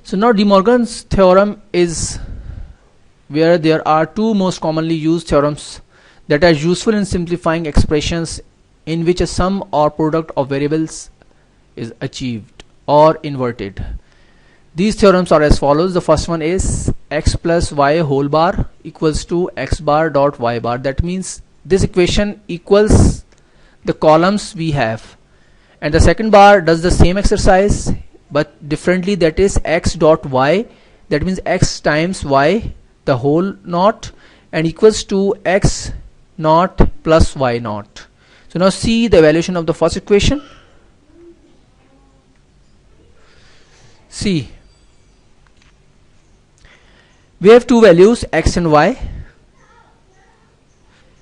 So now De Morgan's theorem is where there are two most commonly used theorems that are useful in simplifying expressions in which a sum or product of variables is achieved or inverted. These theorems are as follows. The first one is x plus y whole bar equals to x bar dot y bar. That means this equation equals the columns we have, and the second bar does the same exercise but differently, that is x dot y, that means x times y the whole naught, and equals to x naught plus y naught. So now see the evaluation of the first equation. See, we have two values x and y.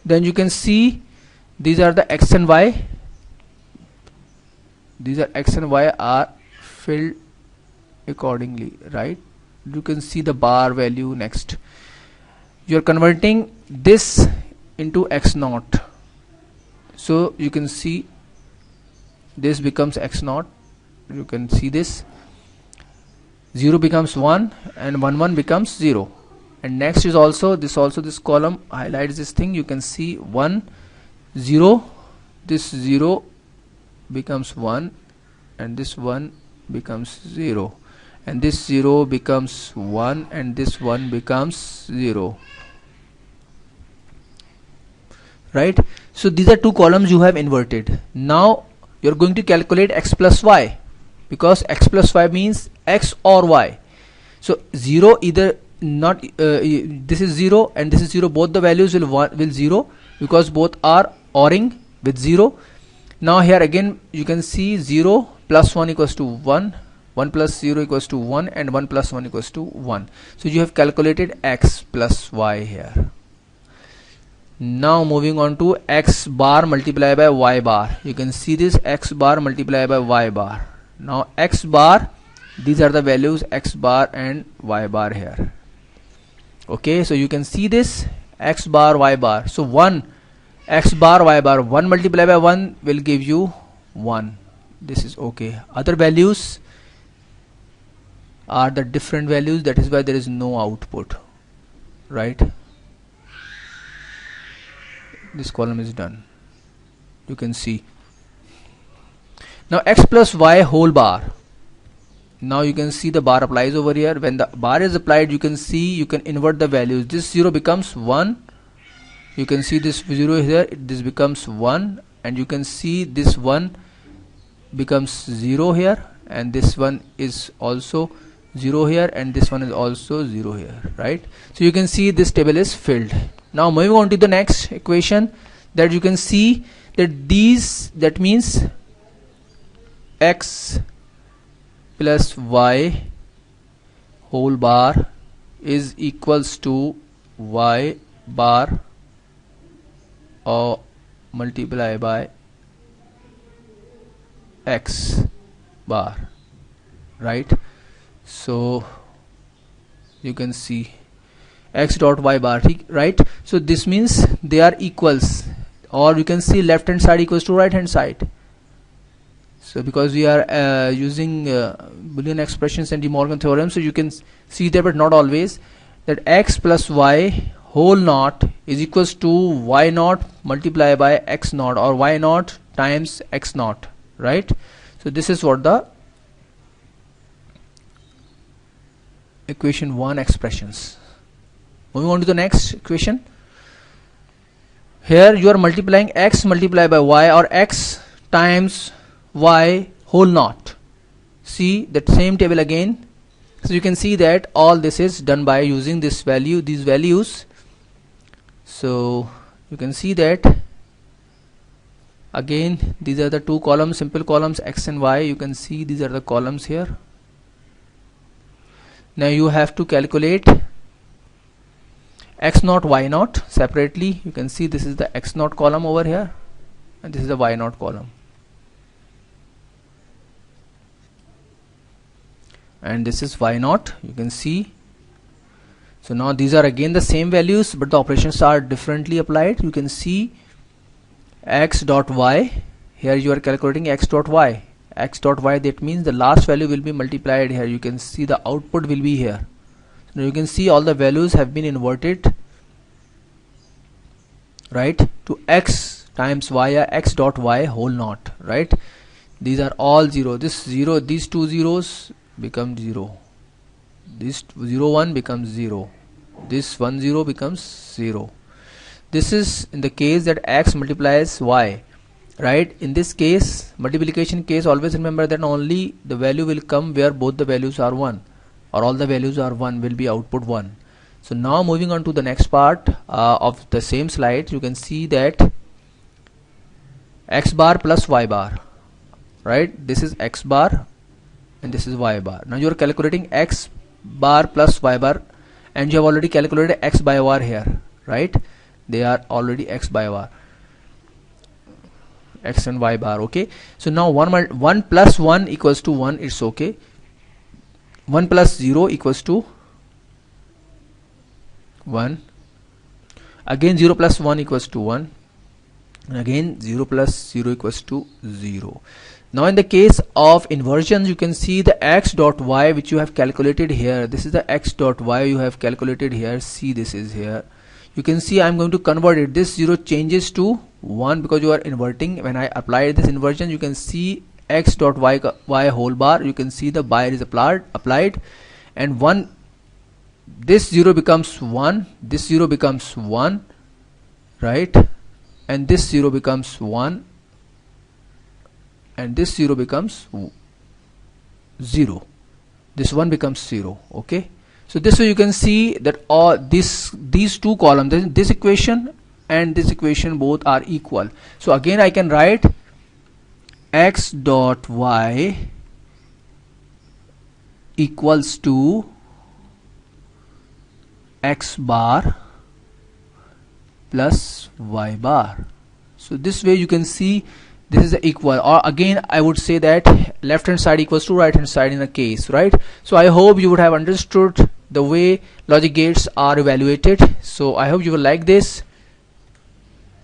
Then you can see these are the x and y. These are x and y are filled accordingly, right? You can see the bar value next. You are converting this into x naught, so you can see this becomes x naught. You can see this 0 becomes 1 and 1 1 becomes 0, and next is also this column highlights this thing. You can see 1 0, this 0 becomes 1 and this 1 becomes 0, and this 0 becomes 1 and this 1 becomes 0, right? So these are two columns you have inverted. Now you are going to calculate x plus y, because x plus y means x or y. So 0 either not this is 0 and this is 0, both the values will 0 because both are ORing with 0. Now here again you can see 0 plus 1 equals to 1, 1 plus 0 equals to 1, and 1 plus 1 equals to 1. So you have calculated x plus y here. Now moving on to x bar multiplied by y bar. You can see this x bar multiplied by y bar. Now x bar, these are the values x bar and y bar here. Okay, so you can see this x bar y bar. So 1 x bar y bar, 1 multiplied by 1 will give you 1. This is okay. Other values are the different values, that is why there is no output, right? This column is done. You can see. Now x plus y whole bar. Now you can see the bar applies over here. When the bar is applied, you can see you can invert the values. This 0 becomes 1. You can see this 0 here, this becomes 1, and you can see this 1 becomes 0 here, and this one is also 0 here, and this one is also 0 here, right? So you can see this table is filled. Now moving on to the next equation, that you can see that that means x plus y whole bar is equals to y bar or multiply by x bar, right? So you can see x dot y bar, right? So this means they are equals, or you can see left hand side equals to right hand side. So because we are using Boolean expressions and De Morgan theorem, so you can see there, but not always, that x plus y whole naught is equals to y naught multiplied by x naught, or y naught times x naught, right? So this is what the equation 1 expressions. Moving on to the next equation. Here you are multiplying x multiplied by y, or x times y whole naught. See that same table again. So you can see that all this is done by using this value, these values. So you can see that again these are the two columns, simple columns x and y. You can see these are the columns here. Now you have to calculate x naught y naught separately. You can see this is the x naught column over here, and this is the y naught column, and this is y naught. You can see. So now these are again the same values, but the operations are differently applied. You can see x dot y, here you are calculating x dot y, x dot y, that means the last value will be multiplied here. You can see the output will be here. Now you can see all the values have been inverted, right, to x times y, x dot y whole naught, right. These are all 0. This 0, these two zeros become 0. This 0 1 becomes 0. This 1 0 becomes 0. This is in the case that x multiplies y, right. In this case, multiplication case, always remember that only the value will come where both the values are 1, or all the values are 1, will be output 1. So now moving on to the next part of the same slide, you can see that x bar plus y bar, right. This is x bar and this is y bar. Now you are calculating x bar plus y bar, and you have already calculated x by y here, right. They are already x by y, x and y bar. Okay, so now 1 plus 1 equals to 1. It's okay. 1 plus 0 equals to 1. Again 0 plus 1 equals to 1, and again 0 plus 0 equals to 0. Now in the case of inversion, you can see the x dot y which you have calculated here. This is the x dot y you have calculated here. See, this is here. You can see I'm going to convert it. This 0 changes to 1 because you are inverting. When I apply this inversion, you can see x dot y whole bar. You can see the bar is applied, and 1. This 0 becomes 1. This 0 becomes 1, right? And this 0 becomes 1, and this 0 becomes 0. This 1 becomes 0. Okay, so this way you can see that all these two columns, this equation and this equation, both are equal. So again I can write x dot y equals to x bar plus y bar. So this way you can see this is the equal, or again I would say that left hand side equals to right hand side in a case, right. So I hope you would have understood the way logic gates are evaluated. So I hope you will like this.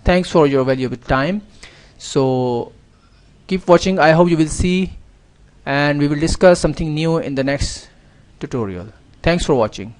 Thanks for your valuable time. So keep watching. I hope you will see, and we will discuss something new in the next tutorial. Thanks for watching.